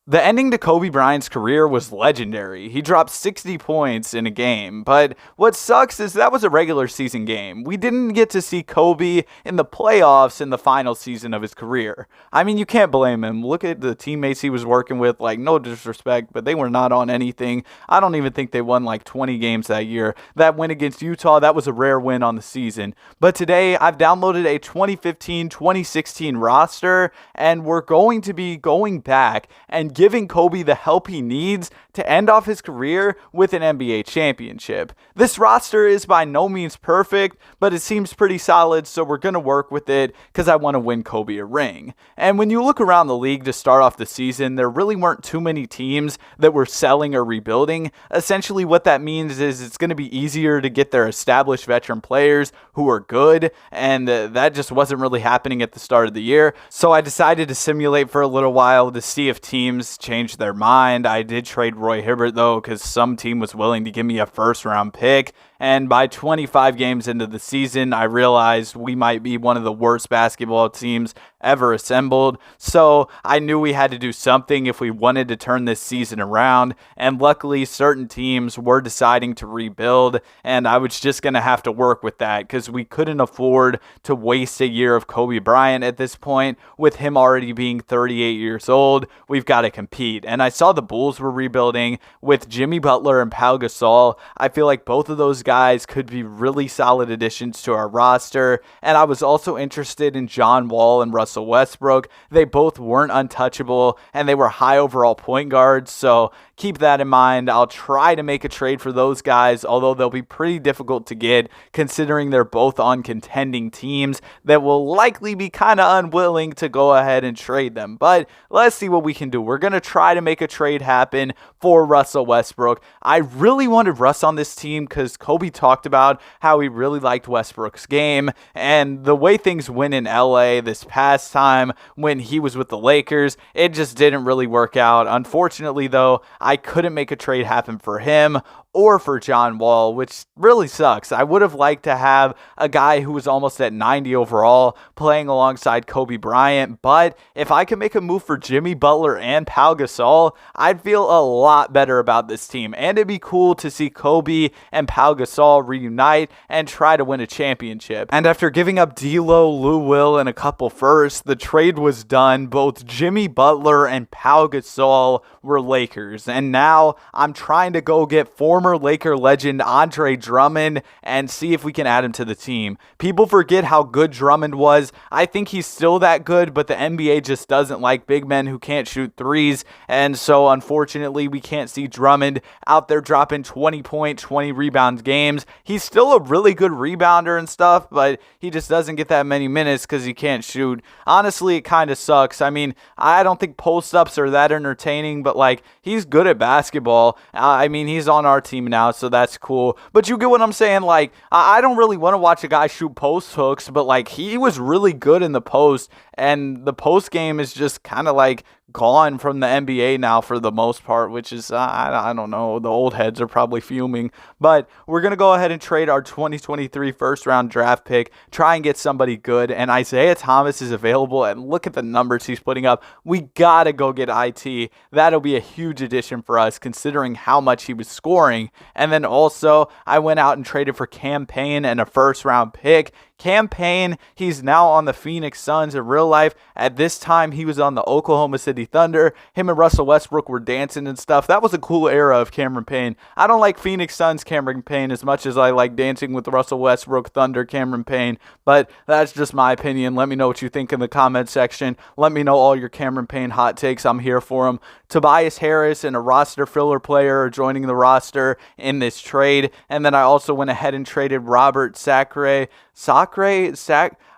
The ending to Kobe Bryant's career was legendary. He dropped 60 points in a game, but what sucks is that was a regular season game. We didn't get to see Kobe in the playoffs in the final season of his career. I mean, you can't blame him. Look at the teammates he was working with, like, no disrespect, but they were not on anything. I don't even think they won like 20 games that year. That win against Utah, that was a rare win on the season. But today, I've downloaded a 2015-2016 roster, and we're going to be going back and giving Kobe the help he needs to end off his career with an NBA championship. This roster is by no means perfect, but it seems pretty solid, so we're going to work with it because I want to win Kobe a ring. And when you look around the league to start off the season, there really weren't too many teams that were selling or rebuilding. Essentially, what that means is it's going to be easier to get their established veteran players who are good, and that just wasn't really happening at the start of the year. So I decided to simulate for a little while to see if teams changed their mind. I did trade Roy Hibbert, though, because some team was willing to give me a first-round pick. And by 25 games into the season, I realized we might be one of the worst basketball teams ever assembled. So I knew we had to do something if we wanted to turn this season around. And luckily, certain teams were deciding to rebuild. And I was just going to have to work with that because we couldn't afford to waste a year of Kobe Bryant at this point. With him already being 38 years old, we've got to compete. And I saw the Bulls were rebuilding with Jimmy Butler and Pau Gasol. I feel like both of those guys could be really solid additions to our roster. And I was also interested in John Wall and Russell Westbrook. They both weren't untouchable and they were high overall point guards. So keep that in mind. I'll try to make a trade for those guys, although they'll be pretty difficult to get considering they're both on contending teams that will likely be kind of unwilling to go ahead and trade them. But let's see what we can do. We're going to try to make a trade happen for Russell Westbrook. I really wanted Russ on this team because Kobe talked about how he really liked Westbrook's game, and the way things went in LA this past time when he was with the Lakers, it just didn't really work out. Unfortunately, though, I couldn't make a trade happen for him or for John Wall, which really sucks. I would have liked to have a guy who was almost at 90 overall playing alongside Kobe Bryant, but if I could make a move for Jimmy Butler and Pau Gasol, I'd feel a lot better about this team, and it'd be cool to see Kobe and Pau Gasol reunite and try to win a championship. And after giving up D'Lo, Lou Will, and a couple firsts, the trade was done. Both Jimmy Butler and Pau Gasol were Lakers, and now I'm trying to go get former Laker legend Andre Drummond and see if we can add him to the team. People forget how good Drummond was. I think he's still that good, but the NBA just doesn't like big men who can't shoot threes, and so unfortunately we can't see Drummond out there dropping 20-point, 20-rebound games. He's still a really good rebounder and stuff, but he just doesn't get that many minutes because he can't shoot. Honestly, it kind of sucks. I mean, I don't think post-ups are that entertaining, but like, he's good at basketball. I mean, he's on our team now, so that's cool. But you get what I'm saying? Like, I don't really want to watch a guy shoot post hooks, but like, he was really good in the post, and the post game is just kind of like gone from the NBA now for the most part, which is, I don't know, the old heads are probably fuming. But we're going to go ahead and trade our 2023 first round draft pick, try and get somebody good, and Isaiah Thomas is available, and look at the numbers he's putting up. We got to go get IT. That'll be a huge addition for us considering how much he was scoring. And then also, I went out and traded for Cam Payne and a first round pick. Cam Payne, he's now on the Phoenix Suns in real life. At this time, he was on the Oklahoma City Thunder. Him and Russell Westbrook were dancing and stuff. That was a cool era of Cameron Payne. I don't like Phoenix Suns Cameron Payne as much as I like dancing with Russell Westbrook Thunder Cameron Payne, but that's just my opinion. Let me know what you think in the comment section. Let me know all your Cameron Payne hot takes. I'm here for them. Tobias Harris and a roster filler player are joining the roster in this trade. And then I also went ahead and traded Robert Sacre.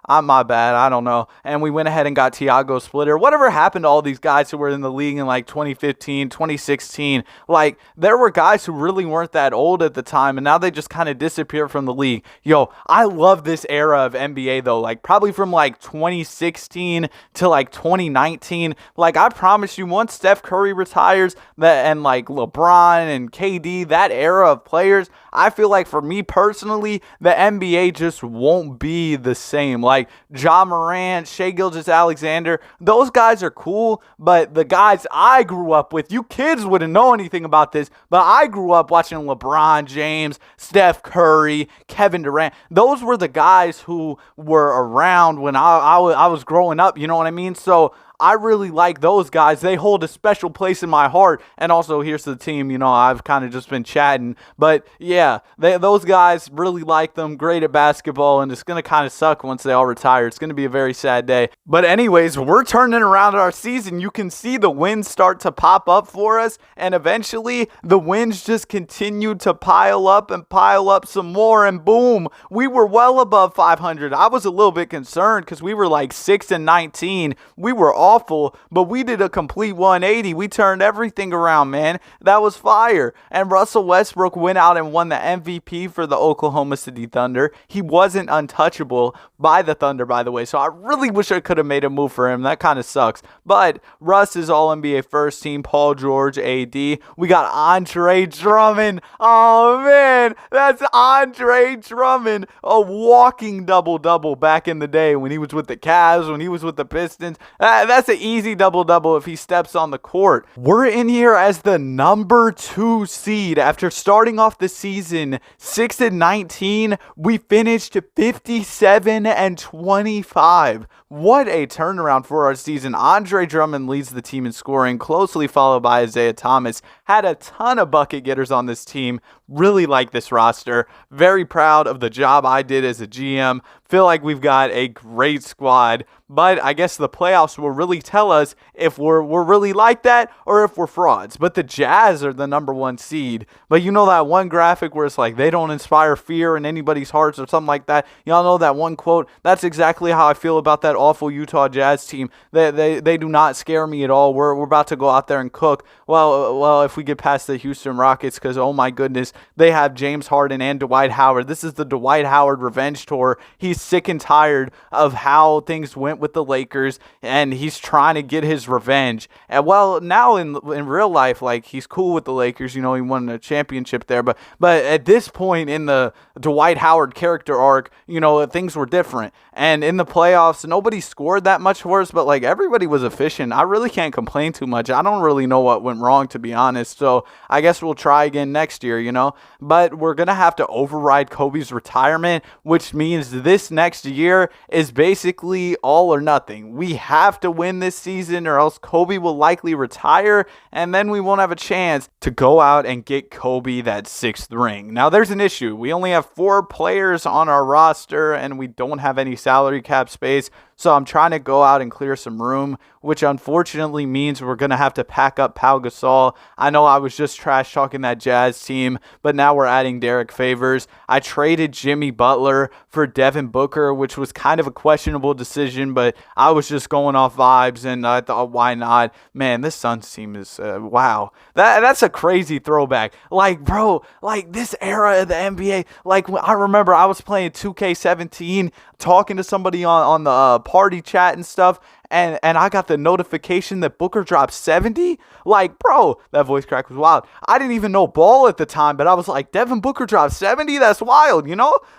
My bad, I don't know. And we went ahead and got Tiago Splitter. Whatever happened to all these guys who were in the league in like 2015, 2016? Like, there were guys who really weren't that old at the time, and now they just kind of disappeared from the league. Yo, I love this era of NBA, though. Like, probably from like 2016 to like 2019. Like, I promise you, once Steph Curry retires, and like LeBron and KD, that era of players, I feel like for me personally, the NBA just won't be the same. like Ja Morant, Shai Gilgeous-Alexander. Those guys are cool, but the guys I grew up with, you kids wouldn't know anything about this, but I grew up watching LeBron James, Steph Curry, Kevin Durant. Those were the guys who were around when I was growing up, you know what I mean? So I really like those guys. They hold a special place in my heart. And also, here's the team. I've kind of just been chatting. But yeah, those guys, really like them. Great at basketball. And it's going to kind of suck once they all retire. It's going to be a very sad day. But anyways, we're turning around our season. You can see the wins start to pop up for us. And eventually, the wins just continued to pile up some more. And boom, we were well above 500. I was a little bit concerned because we were like 6-19. We were awful, but we did a complete 180. We turned everything around, man. That was fire. And Russell Westbrook went out and won the MVP for the Oklahoma City Thunder. He wasn't untouchable by the Thunder, by the way, so I really wish I could have made a move for him. That kind of sucks. But Russ is All-NBA first team, Paul George, AD. We got Andre Drummond. Oh, man, that's Andre Drummond, a walking double-double back in the day when he was with the Cavs, when he was with the Pistons. That's an easy double-double if he steps on the court. We're in here as the number 2 seed. After starting off the season 6-19, we finished 57-25. What a turnaround for our season. Andre Drummond leads the team in scoring, closely followed by Isaiah Thomas. Had a ton of bucket getters on this team. Really like this roster. Very proud of the job I did as a GM. Feel like we've got a great squad. But I guess the playoffs will really tell us if we're really like that or if we're frauds. But the Jazz are the number 1 seed. But you know that one graphic where it's like they don't inspire fear in anybody's hearts or something like that? Y'all know that one quote? That's exactly how I feel about that awful Utah Jazz team. They do not scare me at all. We're about to go out there and cook. Well, if we get past the Houston Rockets, because oh my goodness, they have James Harden and Dwight Howard. This is the Dwight Howard revenge tour. He's sick and tired of how things went with the Lakers, and he's trying to get his revenge. And well, now in real life, like, he's cool with the Lakers. He won a championship there, but at this point in the Dwight Howard character arc, things were different. And in the playoffs, nobody scored that much for us, but like everybody was efficient. I really can't complain too much. I don't really know what went wrong, to be honest. So I guess we'll try again next year, But we're gonna have to override Kobe's retirement, which means this next year is basically all or nothing. We have to win this season or else Kobe will likely retire, and then we won't have a chance to go out and get Kobe that 6th ring. Now, there's an issue. We only have 4 players on our roster, and we don't have any salary cap space. So I'm trying to go out and clear some room, which unfortunately means we're going to have to pack up Pau Gasol. I know I was just trash talking that Jazz team, but now we're adding Derek Favors. I traded Jimmy Butler for Devin Booker, which was kind of a questionable decision, but I was just going off vibes, and I thought, why not? Man, this Suns team is, wow. That's a crazy throwback. Like, bro, like this era of the NBA, like I remember I was playing 2K17, talking to somebody on the party chat and stuff, and I got the notification that Booker dropped 70. Like, bro, that voice crack was wild. I didn't even know ball at the time, but I was like, Devin Booker dropped 70? That's wild,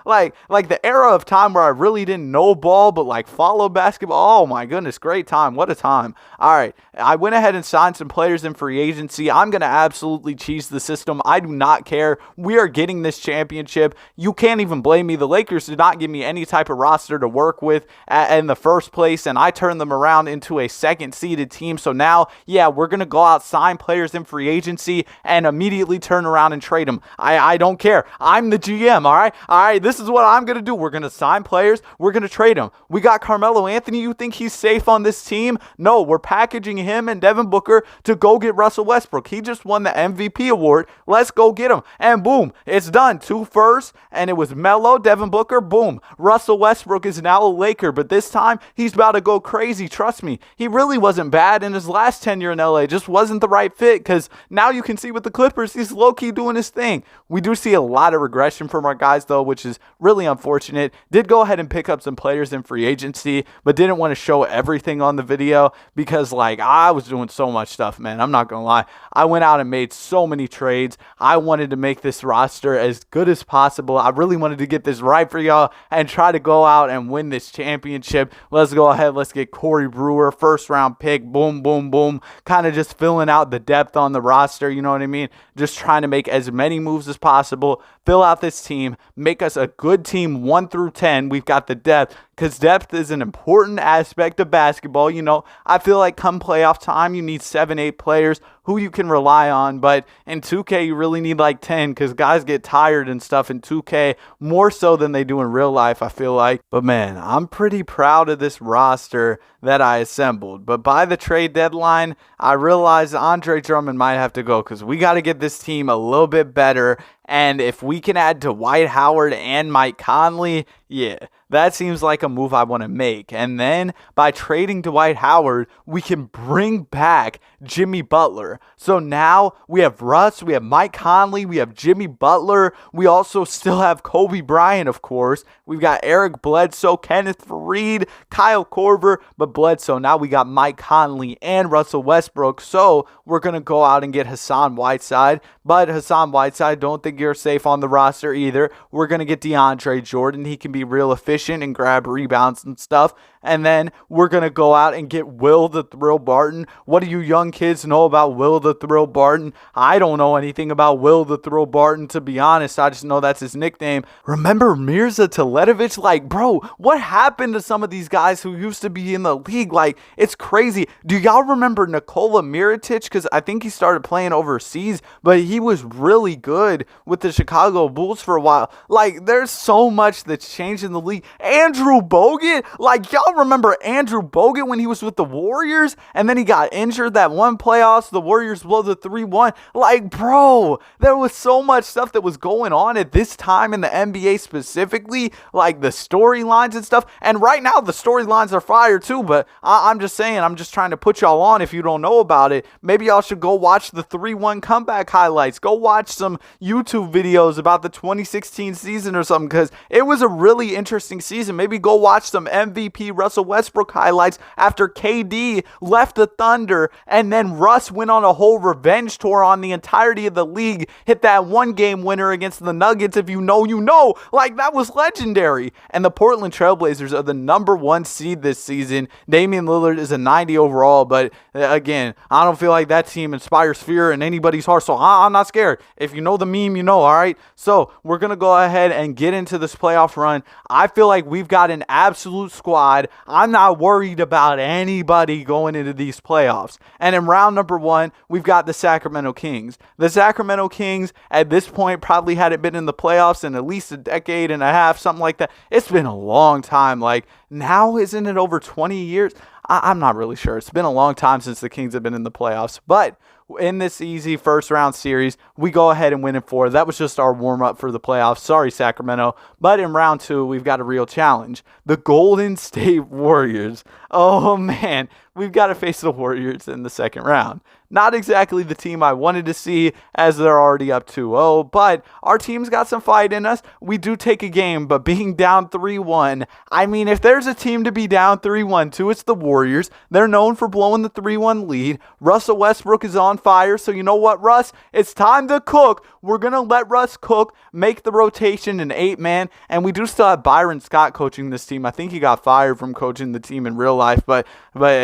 Like the era of time where I really didn't know ball, but like follow basketball. Oh my goodness, great time. What a time. All right, I went ahead and signed some players in free agency. I'm going to absolutely cheese the system. I do not care. We are getting this championship. You can't even blame me. The Lakers did not give me any type of roster to work with in the first place, and I turned them around into a 2nd-seeded team. So now, yeah, we're going to go out, sign players in free agency, and immediately turn around and trade them. I don't care. I'm the GM, all right? All right, this is what I'm going to do. We're going to sign players. We're going to trade them. We got Carmelo Anthony. You think he's safe on this team? No, we're packaging him and Devin Booker to go get Russell Westbrook. He just won the MVP award. Let's go get him. And boom, it's done. 2 firsts, and it was Melo, Devin Booker, boom. Russell Westbrook is now a Laker, but this time he's about to go crazy. crazy. Trust me, he really wasn't bad in his last tenure in LA. Just wasn't the right fit, because now you can see with the Clippers, he's low-key doing his thing. We do see a lot of regression from our guys, though, which is really unfortunate. Did go ahead and pick up some players in free agency, but didn't want to show everything on the video because, like, I was doing so much stuff, man. I'm not going to lie. I went out and made so many trades. I wanted to make this roster as good as possible. I really wanted to get this right for y'all and try to go out and win this championship. Let's go ahead. Let's get Corey Brewer, first-round pick. Boom, boom, boom. Kind of just filling out the depth on the roster, you know what I mean? Just trying to make as many moves as possible, fill out this team, make us a good team 1 through 10. We've got the depth, because depth is an important aspect of basketball. You know, I feel like come playoff time, you need 7, 8 players who you can rely on. But in 2K, you really need like 10, because guys get tired and stuff in 2K more so than they do in real life, I feel like. But man, I'm pretty proud of this roster that I assembled. But by the trade deadline, I realized Andre Drummond might have to go, because we got to get this team a little bit better. And if we can add Dwight Howard and Mike Conley, yeah, that seems like a move I want to make. And then by trading Dwight Howard, we can bring back Jimmy Butler. So now we have Russ, we have Mike Conley, we have Jimmy Butler. We also still have Kobe Bryant, of course. We've got Eric Bledsoe, Kenneth Faried, Kyle Korver, but Bledsoe. Now we got Mike Conley and Russell Westbrook. So we're going to go out and get Hassan Whiteside. But Hassan Whiteside, don't think you're safe on the roster either. We're going to get DeAndre Jordan. He can be real efficient and grab rebounds and stuff. And then we're going to go out and get Will the Thrill Barton. What do you young kids know about Will the Thrill Barton? I don't know anything about Will the Thrill Barton, to be honest. I just know that's his nickname. Remember Mirza Teletovic? Like, bro, what happened to some of these guys who used to be in the league? Like, it's crazy. Do y'all remember Nikola Mirotic? Because I think he started playing overseas, but he was really good with the Chicago Bulls for a while. Like, there's so much that's changed in the league. Andrew Bogut? Like, y'all remember Andrew Bogut when he was with the Warriors and then he got injured that one playoffs, the Warriors blow the 3-1. Like, bro, there was so much stuff that was going on at this time in the NBA specifically, like the storylines and stuff. And right now the storylines are fire too, but I'm just saying, I'm just trying to put y'all on if you don't know about it. Maybe y'all should go watch the 3-1 comeback highlights. Go watch some YouTube videos about the 2016 season or something, because it was a really interesting season. Maybe go watch some MVP Russell Westbrook highlights after KD left the Thunder, and then Russ went on a whole revenge tour on the entirety of the league, hit that one game winner against the Nuggets. If you know, you know. Like, that was legendary. And the Portland Trailblazers are the number 1 seed this season. Damian Lillard is a 90 overall, but again, I don't feel like that team inspires fear in anybody's heart, so I'm not scared. If you know the meme, you know, all right? So we're going to go ahead and get into this playoff run. I feel like we've got an absolute squad. I'm not worried about anybody going into these playoffs. And in round number 1, we've got the Sacramento Kings. The Sacramento Kings, at this point, probably hadn't been in the playoffs in at least a decade and a half, something like that. It's been a long time. Like, now, isn't it over 20 years? I'm not really sure. It's been a long time since the Kings have been in the playoffs. But in this easy first round series, we go ahead and win in 4. That was just our warm up for the playoffs. Sorry, Sacramento. But in round 2, we've got a real challenge. The Golden State Warriors. Oh man, we've got to face the Warriors in the second round. Not exactly the team I wanted to see, as they're already up 2-0, but our team's got some fight in us. We do take a game, but being down 3-1, I mean, if there's a team to be down 3-1 to, it's the Warriors. They're known for blowing the 3-1 lead. Russell Westbrook is on fire, so you know what, Russ? It's time to cook. We're going to let Russ cook, make the rotation an 8-man, and we do still have Byron Scott coaching this team. I think he got fired from coaching the team in real life, but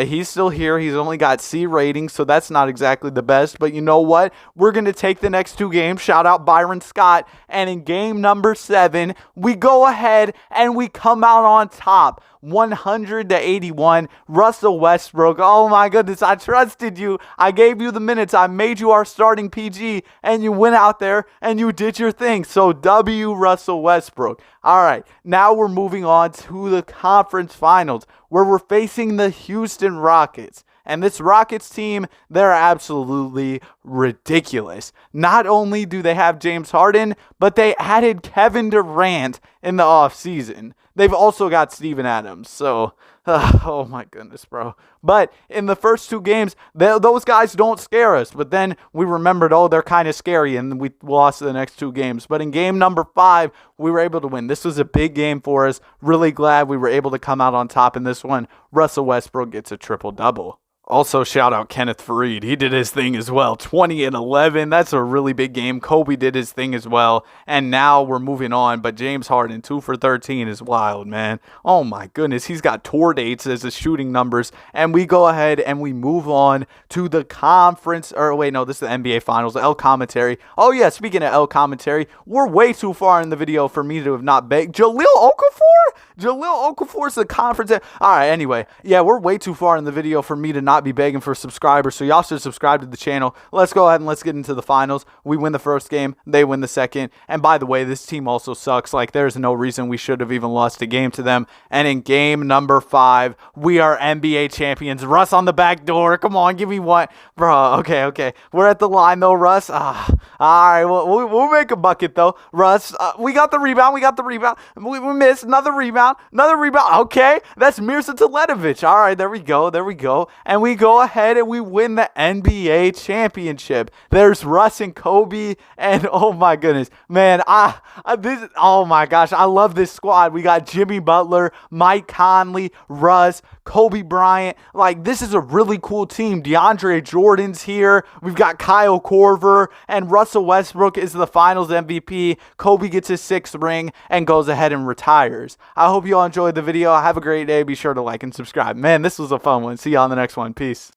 he's still here. He's only got C ratings, so that's not exactly the best. But you know what? We're going to take the next 2 games. Shout out Byron Scott. And in game number 7, we go ahead and we come out on top. 100-81. Russell Westbrook. Oh my goodness, I trusted you. I gave you the minutes. I made you our starting PG, and you went out there and you did your thing. So W Russell Westbrook. All right, now we're moving on to the conference finals, where we're facing the Houston Rockets. And this Rockets team, they're absolutely ridiculous. Not only do they have James Harden, but they added Kevin Durant in the offseason. they've also got Steven Adams. So, oh my goodness, bro. But in the first 2 games, those guys don't scare us. But then we remembered, oh, they're kind of scary, and we lost the next 2 games. But in game number 5, we were able to win. This was a big game for us. Really glad we were able to come out on top in this one. Russell Westbrook gets a triple-double. Also, shout out Kenneth Faried. He did his thing as well. 20 and 11. That's a really big game. Kobe did his thing as well. And now we're moving on. But James Harden, 2 for 13 is wild, man. Oh, my goodness. He's got tour dates as his shooting numbers. And we go ahead and we move on to the conference. Or, wait, no, this is the NBA Finals. L commentary. Oh, yeah, speaking of L commentary, we're way too far in the video for me to have not begged. Jahlil Okafor? Jahlil Okafor's the conference. All right, anyway. Yeah, we're way too far in the video for me to not be begging for subscribers, so y'all should subscribe to the channel. Let's go ahead and let's get into the finals. We win the first game, they win the second, and by the way, this team also sucks. Like, there's no reason we should have even lost a game to them. And in game number 5, we are NBA champions. Russ on the back door. Come on, give me one. Bro, okay. We're at the line, though, Russ. All right, we'll make a bucket, though. Russ, we got the rebound. We missed. Another rebound. Okay, that's Mirza Teletovic. All right, there we go. And we go ahead and we win the NBA championship. There's Russ and Kobe, and oh my goodness, man, oh my gosh, I love this squad. We got Jimmy Butler, Mike Conley, Russ, Kobe Bryant. Like, this is a really cool team. DeAndre Jordan's here. We've got Kyle Korver, and Russell Westbrook is the Finals MVP. Kobe gets his 6th ring and goes ahead and retires. I hope you all enjoyed the video. Have a great day. Be sure to like and subscribe. Man, this was a fun one. See y'all on the next one. Peace.